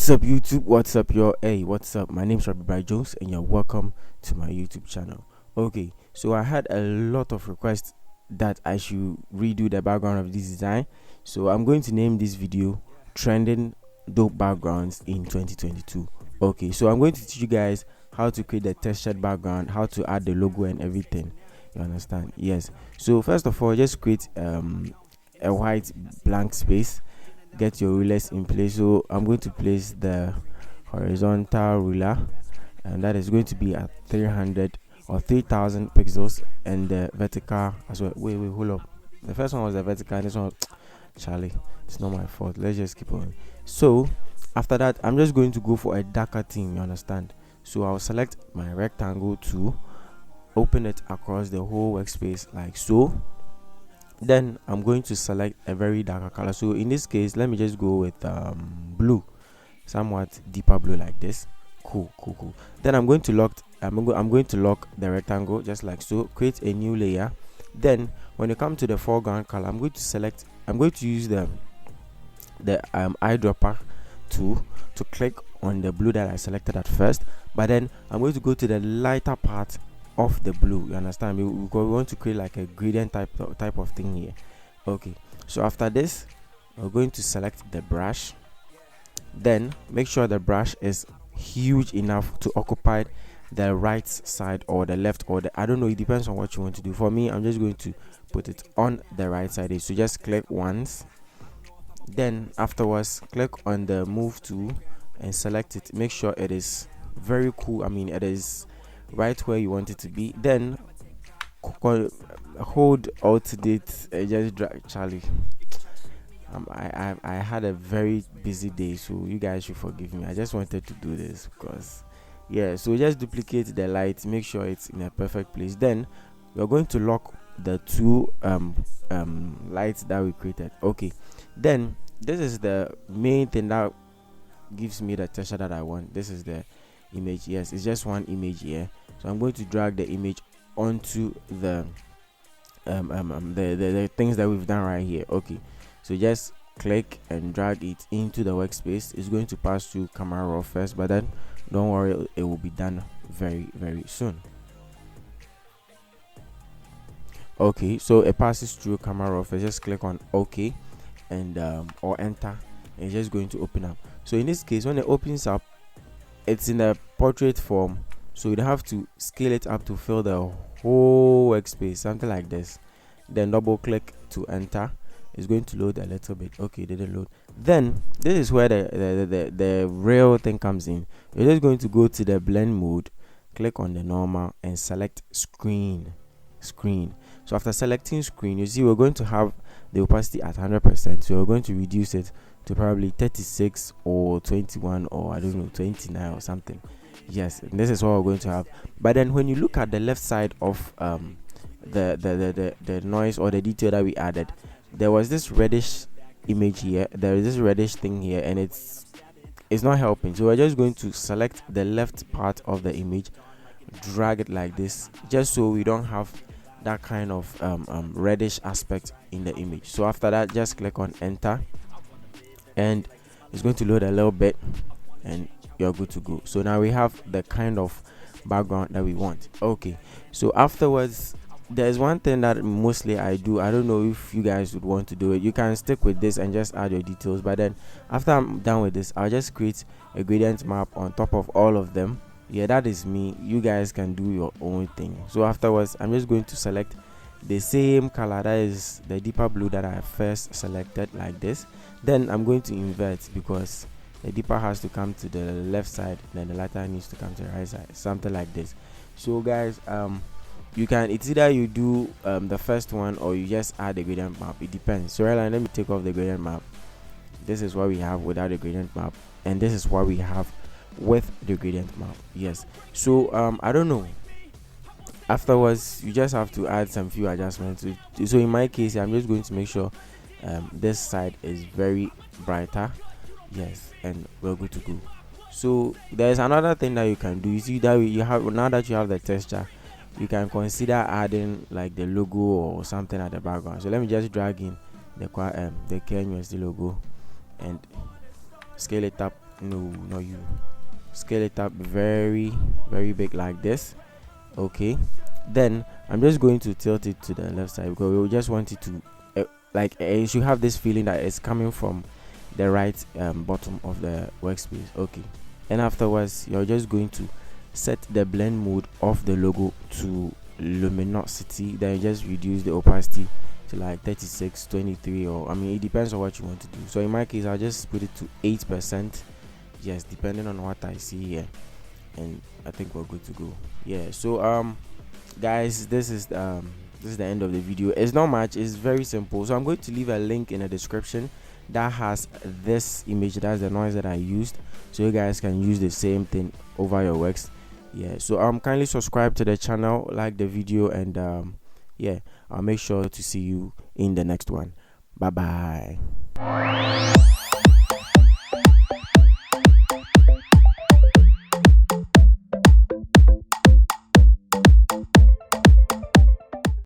What's up, YouTube? What's up, yo? Hey, what's up? My name's Rabbi Jones, and you're welcome to my YouTube channel. Okay, so I had a lot of requests that I should redo the background of this design, so I'm going to name this video Trending Dope Backgrounds in 2022. Okay, so I'm going to teach you guys how to create the textured background, how to add the logo and everything. You understand? Yes. So first of all, just create a white blank space. Get your rulers in place. So I'm going to place the horizontal ruler, and that is going to be at 300 or 3000 pixels, and the vertical as well. Wait, hold up. The first one was the vertical, and this one was Charlie. It's not my fault. Let's just keep on. So after that, I'm just going to go for a darker theme. You understand? So I'll select my rectangle tool, open it across the whole workspace like so. Then I'm going to select a very darker color. So in this case, let me just go with blue, somewhat deeper blue like this. Cool. Then I'm going to lock the rectangle just like so. Create a new layer. Then when you come to the foreground color, I'm going to use the eyedropper tool to click on the blue that I selected at first, but then I'm going to go to the lighter part of the blue. You understand? We want to create like a gradient type of thing here. Okay, so after this, we're going to select the brush. Then make sure the brush is huge enough to occupy the right side or the left, or the, I don't know, it depends on what you want to do. For me, I'm just going to put it on the right side. So just click once, then afterwards click on the move tool and select it. Make sure it is very cool. I mean, it is right where you want it to be. Then hold Alt Delete, just drag. Charlie, I had a very busy day, so you guys should forgive me. I just wanted to do this because yeah. So just duplicate the light, make sure it's in a perfect place. Then we're going to lock the two lights that we created. Okay, then this is the main thing that gives me the texture that I want. This is the image. Yes, it's just one image here. So I'm going to drag the image onto the things that we've done right here. Okay, so just click and drag it into the workspace. It's going to pass through Camera Raw first, but then don't worry, it will be done very soon. Okay, so it passes through Camera Raw first. Just click on OK and or enter, and it's just going to open up. So in this case, when it opens up, it's in a portrait form, so you'd have to scale it up to fill the whole workspace, something like this. Then double click to enter. It's going to load a little bit. Okay, didn't load. Then this is where the real thing comes in. You're just going to go to the blend mode, click on the normal, and select screen. So after selecting screen, you see we're going to have the opacity at 100%. So we're going to reduce it to probably 36 or 21, or I don't know, 29 or something. Yes, and this is what we're going to have. But then when you look at the left side of the noise or the detail that we added, there was this reddish image here. There is this reddish thing here, and it's not helping. So we're just going to select the left part of the image, drag it like this, just so we don't have that kind of reddish aspect in the image. So after that, just click on enter, and it's going to load a little bit, and you're good to go. So now we have the kind of background that we want. Okay, so afterwards, there's one thing that mostly I do. I don't know if you guys would want to do it. You can stick with this and just add your details, but then after I'm done with this, I'll just create a gradient map on top of all of them. Yeah, that is me. You guys can do your own thing. So afterwards, I'm just going to select the same color, that is the deeper blue that I first selected, like this. Then I'm going to invert, because the deeper has to come to the left side, then the lighter needs to come to the right side, something like this. So guys, you can, it's either you do the first one, or you just add the gradient map. It depends. So right now, let me take off the gradient map. This is what we have without the gradient map, and this is what we have with the gradient map. Yes, so I don't know, afterwards you just have to add some few adjustments. So in my case, I'm just going to make sure this side is very brighter. Yes, and we're good to go. So there's another thing that you can do. You see that you have, now that you have the texture, you can consider adding like the logo or something at the background. So let me just drag in the KNUSD logo and scale it up No, not you. Scale it up very, very big like this. Okay, then I'm just going to tilt it to the left side because we just want it to you should have this feeling that it's coming from the right bottom of the workspace. Okay, and afterwards you're just going to set the blend mode of the logo to luminosity. Then you just reduce the opacity to like 36, 23, or I mean it depends on what you want to do. So in my case I'll just put it to 8%, yes, depending on what I see here, and I think we're good to go. Yeah, so guys, this is the end of the video. It's not much, it's very simple. So I'm going to leave a link in the description that has this image, that's the noise that I used, so you guys can use the same thing over your works. Yeah, so kindly subscribe to the channel, like the video, and yeah, I'll make sure to see you in the next one. Bye bye.